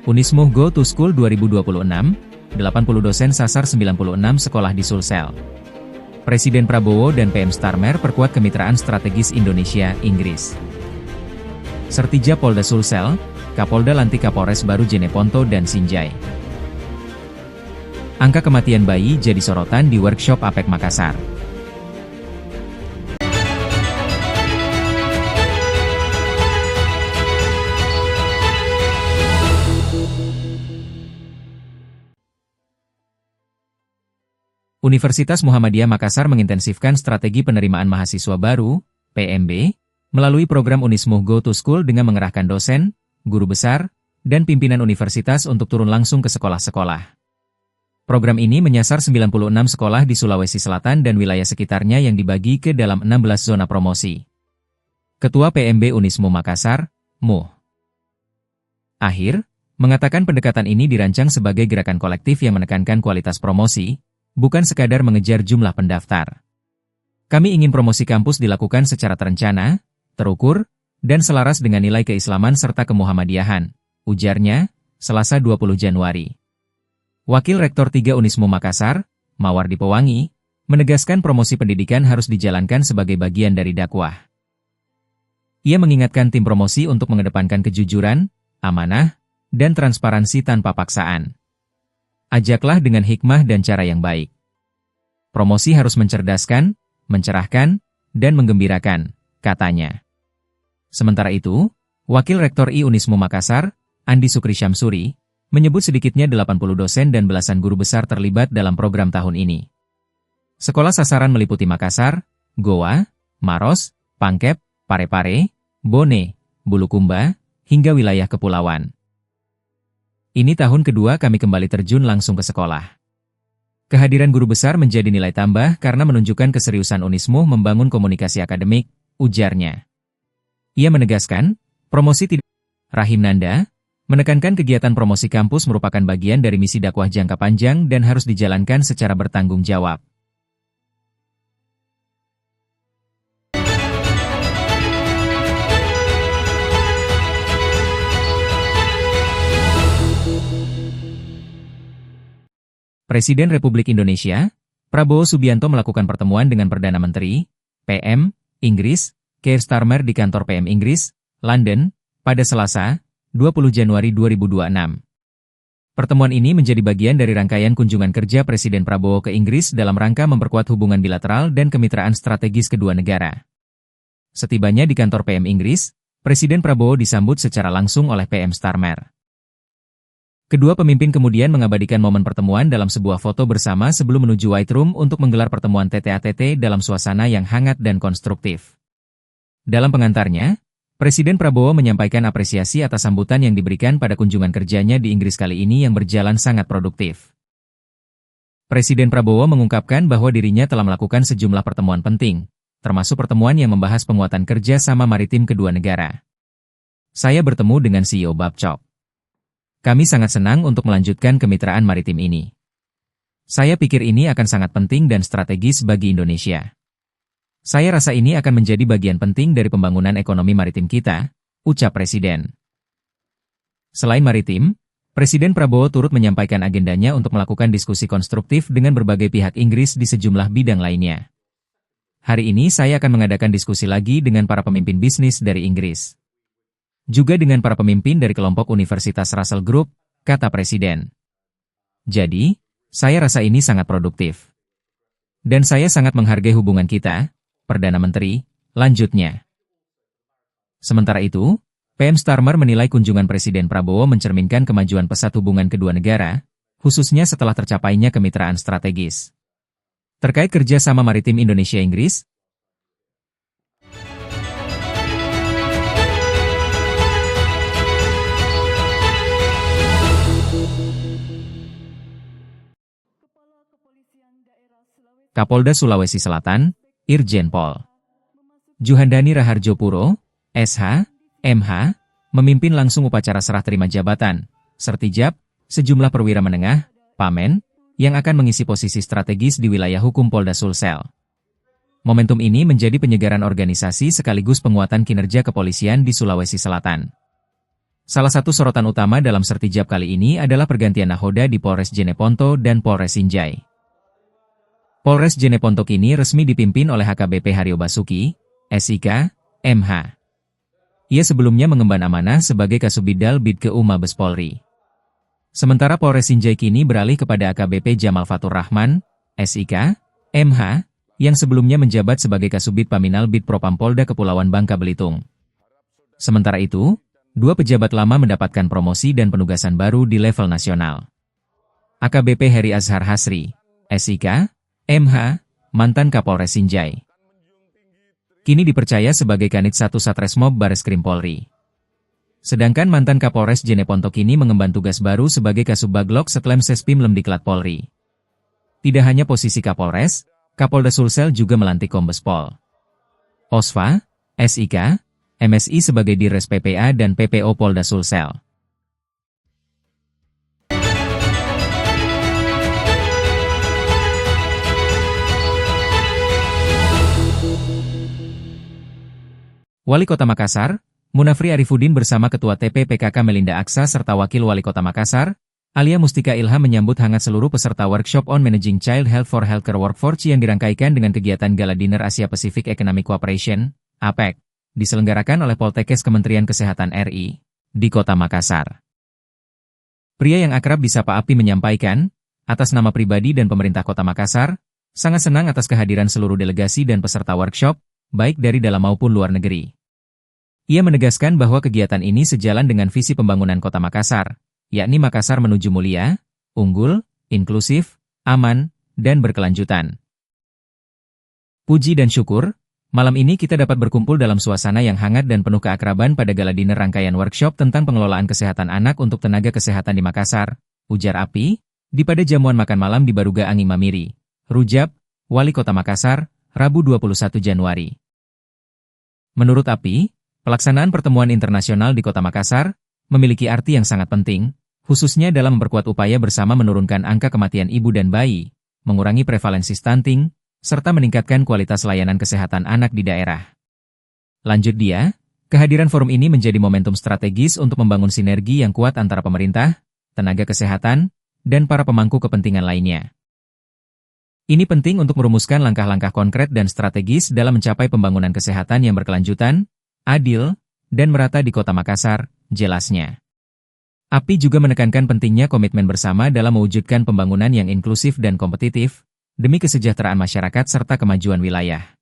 Unismuh Go to School 2026, 80 dosen sasar 96 sekolah di Sulsel. Presiden Prabowo dan PM Starmer perkuat kemitraan strategis Indonesia-Inggris. Sertija Polda Sulsel, Kapolda lantik Kapolres baru Jeneponto dan Sinjai. Angka kematian bayi jadi sorotan di workshop APEK Makassar. Universitas Muhammadiyah Makassar mengintensifkan strategi penerimaan mahasiswa baru, PMB, melalui program Unismuh Go to School dengan mengerahkan dosen, guru besar, dan pimpinan universitas untuk turun langsung ke sekolah-sekolah. Program ini menyasar 96 sekolah di Sulawesi Selatan dan wilayah sekitarnya yang dibagi ke dalam 16 zona promosi. Ketua PMB Unismuh Makassar, Muh Akhir, mengatakan pendekatan ini dirancang sebagai gerakan kolektif yang menekankan kualitas promosi, bukan sekadar mengejar jumlah pendaftar. Kami ingin promosi kampus dilakukan secara terencana, terukur, dan selaras dengan nilai keislaman serta kemuhammadiyahan, ujarnya, Selasa 20 Januari. Wakil Rektor 3 Unismuh Makassar, Mawardi Pewangi, menegaskan promosi pendidikan harus dijalankan sebagai bagian dari dakwah. Ia mengingatkan tim promosi untuk mengedepankan kejujuran, amanah, dan transparansi tanpa paksaan. Ajaklah dengan hikmah dan cara yang baik. Promosi harus mencerdaskan, mencerahkan, dan menggembirakan, katanya. Sementara itu, Wakil Rektor I Unismuh Makassar, Andi Sukri Syamsuri, menyebut sedikitnya 80 dosen dan belasan guru besar terlibat dalam program tahun ini. Sekolah sasaran meliputi Makassar, Goa, Maros, Pangkep, Parepare, Bone, Bulukumba, hingga wilayah kepulauan. Ini tahun kedua kami kembali terjun langsung ke sekolah. Kehadiran guru besar menjadi nilai tambah karena menunjukkan keseriusan Unismuh membangun komunikasi akademik, ujarnya. Ia menegaskan, promosi tidak. Rahim Nanda, menekankan kegiatan promosi kampus merupakan bagian dari misi dakwah jangka panjang dan harus dijalankan secara bertanggung jawab. Presiden Republik Indonesia, Prabowo Subianto melakukan pertemuan dengan Perdana Menteri, PM, Inggris, Keir Starmer di kantor PM Inggris, London, pada Selasa, 20 Januari 2026. Pertemuan ini menjadi bagian dari rangkaian kunjungan kerja Presiden Prabowo ke Inggris dalam rangka memperkuat hubungan bilateral dan kemitraan strategis kedua negara. Setibanya di kantor PM Inggris, Presiden Prabowo disambut secara langsung oleh PM Starmer. Kedua pemimpin kemudian mengabadikan momen pertemuan dalam sebuah foto bersama sebelum menuju White Room untuk menggelar pertemuan TT-ATT dalam suasana yang hangat dan konstruktif. Dalam pengantarnya, Presiden Prabowo menyampaikan apresiasi atas sambutan yang diberikan pada kunjungan kerjanya di Inggris kali ini yang berjalan sangat produktif. Presiden Prabowo mengungkapkan bahwa dirinya telah melakukan sejumlah pertemuan penting, termasuk pertemuan yang membahas penguatan kerja sama maritim kedua negara. Saya bertemu dengan CEO Babcock. Kami sangat senang untuk melanjutkan kemitraan maritim ini. Saya pikir ini akan sangat penting dan strategis bagi Indonesia. Saya rasa ini akan menjadi bagian penting dari pembangunan ekonomi maritim kita, ucap Presiden. Selain maritim, Presiden Prabowo turut menyampaikan agendanya untuk melakukan diskusi konstruktif dengan berbagai pihak Inggris di sejumlah bidang lainnya. Hari ini saya akan mengadakan diskusi lagi dengan para pemimpin bisnis dari Inggris. Juga dengan para pemimpin dari kelompok Universitas Russell Group, kata Presiden. Jadi, saya rasa ini sangat produktif. Dan saya sangat menghargai hubungan kita, Perdana Menteri, lanjutnya. Sementara itu, PM Starmer menilai kunjungan Presiden Prabowo mencerminkan kemajuan pesat hubungan kedua negara, khususnya setelah tercapainya kemitraan strategis. Terkait kerjasama maritim Indonesia-Inggris, Kapolda Sulawesi Selatan, Irjen Pol Juhandani Raharjopuro, SH, MH, memimpin langsung upacara serah terima jabatan, Sertijab, sejumlah perwira menengah, Pamen, yang akan mengisi posisi strategis di wilayah hukum Polda Sulsel. Momentum ini menjadi penyegaran organisasi sekaligus penguatan kinerja kepolisian di Sulawesi Selatan. Salah satu sorotan utama dalam sertijab kali ini adalah pergantian nahoda di Polres Jeneponto dan Polres Sinjai. Polres Jeneponto kini resmi dipimpin oleh HKBP Haryo Basuki, SIK, MH. Ia sebelumnya mengemban amanah sebagai Kasubidal Bidkeu Mabes Polri. Sementara Polres Sinjai kini beralih kepada AKBP Jamal Fatur Rahman, SIK, MH, yang sebelumnya menjabat sebagai Kasubid Paminal Bid Propam Polda Kepulauan Bangka Belitung. Sementara itu, dua pejabat lama mendapatkan promosi dan penugasan baru di level nasional. AKBP Heri Azhar Hasri, SIK, MH, mantan Kapolres Sinjai. Kini dipercaya sebagai Kanit 1 Satreskrim Bareskrim Polri. Sedangkan mantan Kapolres Jeneponto kini mengemban tugas baru sebagai Kasubaglok Setlem Sespim Lemdiklat Polri. Tidak hanya posisi Kapolres, Kapolda Sulsel juga melantik Kombes Pol Osva, SIK, MSI sebagai Dirres PPA dan PPO Polda Sulsel. Wali Kota Makassar, Munafri Arifudin bersama Ketua TP PKK Melinda Aksa serta Wakil Wali Kota Makassar, Alia Mustika Ilham menyambut hangat seluruh peserta workshop on Managing Child Health for Healthcare Workforce yang dirangkaikan dengan kegiatan Gala Dinner Asia Pacific Economic Cooperation, APEC. Diselenggarakan oleh Poltekkes Kementerian Kesehatan RI, di Kota Makassar. Pria yang akrab disapa Api menyampaikan, atas nama pribadi dan pemerintah Kota Makassar, sangat senang atas kehadiran seluruh delegasi dan peserta workshop, baik dari dalam maupun luar negeri. Ia menegaskan bahwa kegiatan ini sejalan dengan visi pembangunan Kota Makassar, yakni Makassar menuju mulia, unggul, inklusif, aman, dan berkelanjutan. Puji dan syukur, malam ini kita dapat berkumpul dalam suasana yang hangat dan penuh keakraban pada gala dinner rangkaian workshop tentang pengelolaan kesehatan anak untuk tenaga kesehatan di Makassar, ujar Api, di pada jamuan makan malam di Baruga Angin Mamiri, Rujab, Wali Kota Makassar, Rabu 21 Januari. Menurut Api, pelaksanaan pertemuan internasional di Kota Makassar memiliki arti yang sangat penting, khususnya dalam memperkuat upaya bersama menurunkan angka kematian ibu dan bayi, mengurangi prevalensi stunting, serta meningkatkan kualitas layanan kesehatan anak di daerah. Lanjut dia, kehadiran forum ini menjadi momentum strategis untuk membangun sinergi yang kuat antara pemerintah, tenaga kesehatan, dan para pemangku kepentingan lainnya. Ini penting untuk merumuskan langkah-langkah konkret dan strategis dalam mencapai pembangunan kesehatan yang berkelanjutan, adil, dan merata di Kota Makassar, jelasnya. Api juga menekankan pentingnya komitmen bersama dalam mewujudkan pembangunan yang inklusif dan kompetitif, demi kesejahteraan masyarakat serta kemajuan wilayah.